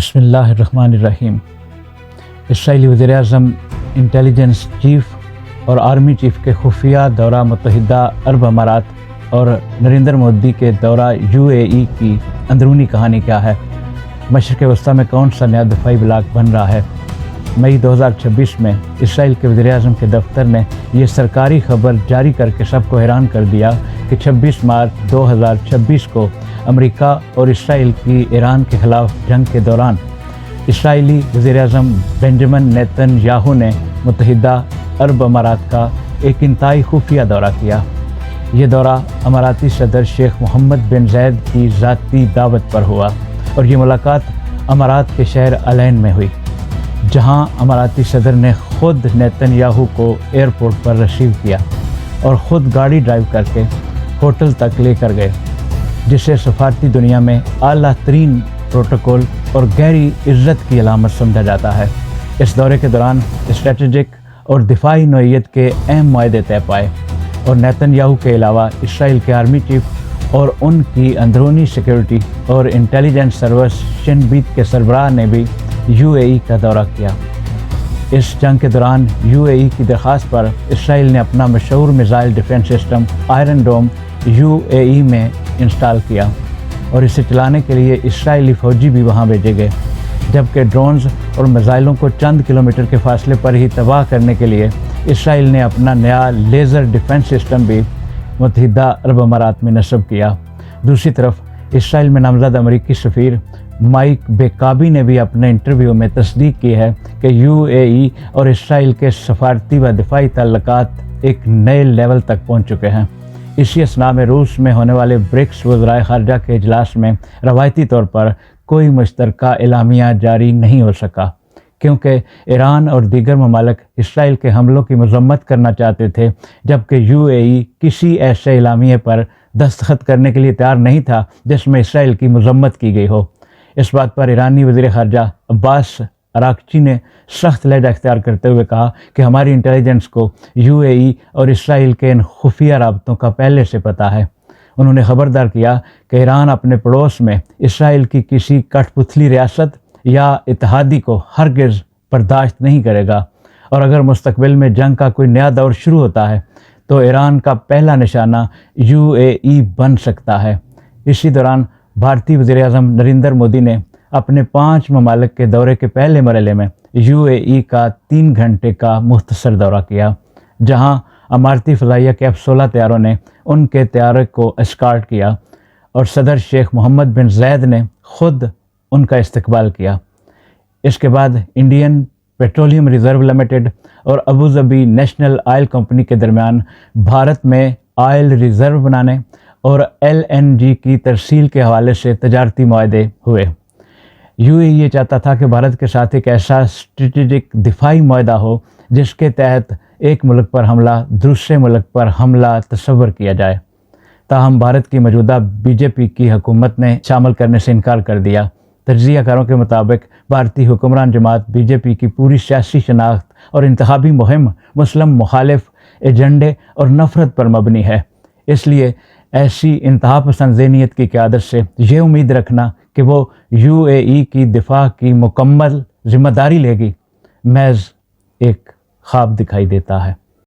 بسم اللہ الرحمن الرحیم۔ اسرائیلی وزیر اعظم، انٹیلیجنس چیف اور آرمی چیف کے خفیہ دورہ متحدہ عرب امارات اور نریندر مودی کے دورہ UAE کی اندرونی کہانی کیا ہے؟ مشرق وسطیٰ میں کون سا نیا دفاعی بلاک بن رہا ہے؟ مئی 2026 میں اسرائیل کے وزیر اعظم کے دفتر نے یہ سرکاری خبر جاری کر کے سب کو حیران کر دیا کہ 26 مارچ 2026 کو امریکہ اور اسرائیل کی ایران کے خلاف جنگ کے دوران اسرائیلی وزیر اعظم بنجمن نیتن یاہو نے متحدہ عرب امارات کا ایک انتہائی خفیہ دورہ کیا۔ یہ دورہ اماراتی صدر شیخ محمد بن زید کی ذاتی دعوت پر ہوا اور یہ ملاقات امارات کے شہر العین میں ہوئی، جہاں اماراتی صدر نے خود نیتن یاہو کو ایئرپورٹ پر ریسیو کیا اور خود گاڑی ڈرائیو کر کے ہوٹل تک لے کر گئے، جسے سفارتی دنیا میں اعلیٰ ترین پروٹوکول اور گہری عزت کی علامت سمجھا جاتا ہے۔ اس دورے کے دوران اسٹریٹجک اور دفاعی نوعیت کے اہم معاہدے طے پائے اور نیتن یاہو کے علاوہ اسرائیل کے آرمی چیف اور ان کی اندرونی سیکیورٹی اور انٹیلیجنس سروس شن بیت کے سربراہ نے بھی UAE کا دورہ کیا۔ اس جنگ کے دوران UAE کی درخواست پر اسرائیل نے اپنا مشہور missile defence system Iron Dome UAE میں انسٹال کیا اور اسے چلانے کے لیے اسرائیلی فوجی بھی وہاں بھیجے گئے، جبکہ ڈرونز اور میزائلوں کو چند کلومیٹر کے فاصلے پر ہی تباہ کرنے کے لیے اسرائیل نے اپنا نیا لیزر ڈیفنس سسٹم بھی متحدہ عرب امارات میں نصب کیا۔ دوسری طرف اسرائیل میں نامزد امریکی سفیر مائک بیکابی نے بھی اپنے انٹرویو میں تصدیق کی ہے کہ UAE اور اسرائیل کے سفارتی و دفاعی تعلقات ایک نئے لیول تک پہنچ چکے ہیں۔ اسی اثناء میں روس میں ہونے والے برکس وزرائے خارجہ کے اجلاس میں روایتی طور پر کوئی مشترکہ اعلامیہ جاری نہیں ہو سکا، کیونکہ ایران اور دیگر ممالک اسرائیل کے حملوں کی مذمت کرنا چاہتے تھے، جبکہ UAE کسی ایسے اعلامیے پر دستخط کرنے کے لیے تیار نہیں تھا جس میں اسرائیل کی مذمت کی گئی ہو۔ اس بات پر ایرانی وزیر خارجہ عباس اراغچی نے سخت لہجہ اختیار کرتے ہوئے کہا کہ ہماری انٹیلیجنس کو UAE اور اسرائیل کے ان خفیہ رابطوں کا پہلے سے پتہ ہے۔ انہوں نے خبردار کیا کہ ایران اپنے پڑوس میں اسرائیل کی کسی کٹ پتلی ریاست یا اتحادی کو ہرگز برداشت نہیں کرے گا، اور اگر مستقبل میں جنگ کا کوئی نیا دور شروع ہوتا ہے تو ایران کا پہلا نشانہ UAE بن سکتا ہے۔ اسی دوران بھارتی وزیر اعظم نریندر مودی نے اپنے 5 ممالک کے دورے کے پہلے مرحلے میں UAE کا 3 گھنٹے کا مختصر دورہ کیا، جہاں اماراتی فضائیہ کے F-16 طیاروں نے ان کے طیارے کو اسکارٹ کیا اور صدر شیخ محمد بن زید نے خود ان کا استقبال کیا۔ اس کے بعد انڈین پیٹرولیم ریزرو لمیٹڈ اور ابوظہبی نیشنل آئل کمپنی کے درمیان بھارت میں آئل ریزرو بنانے اور LNG کی ترسیل کے حوالے سے تجارتی معاہدے ہوئے۔ UAE یہ چاہتا تھا کہ بھارت کے ساتھ ایک ایسا اسٹریٹجک دفاعی معاہدہ ہو جس کے تحت ایک ملک پر حملہ دوسرے ملک پر حملہ تصور کیا جائے، تاہم بھارت کی موجودہ BJP کی حکومت نے شامل کرنے سے انکار کر دیا۔ تجزیہ کاروں کے مطابق بھارتی حکمران جماعت BJP کی پوری سیاسی شناخت اور انتخابی مہم مسلم مخالف ایجنڈے اور نفرت پر مبنی ہے، اس لیے ایسی انتہا پسند ذہنیت کی قیادت سے یہ امید رکھنا کہ وہ UAE کی دفاع کی مکمل ذمہ داری لے گی محض ایک خواب دکھائی دیتا ہے۔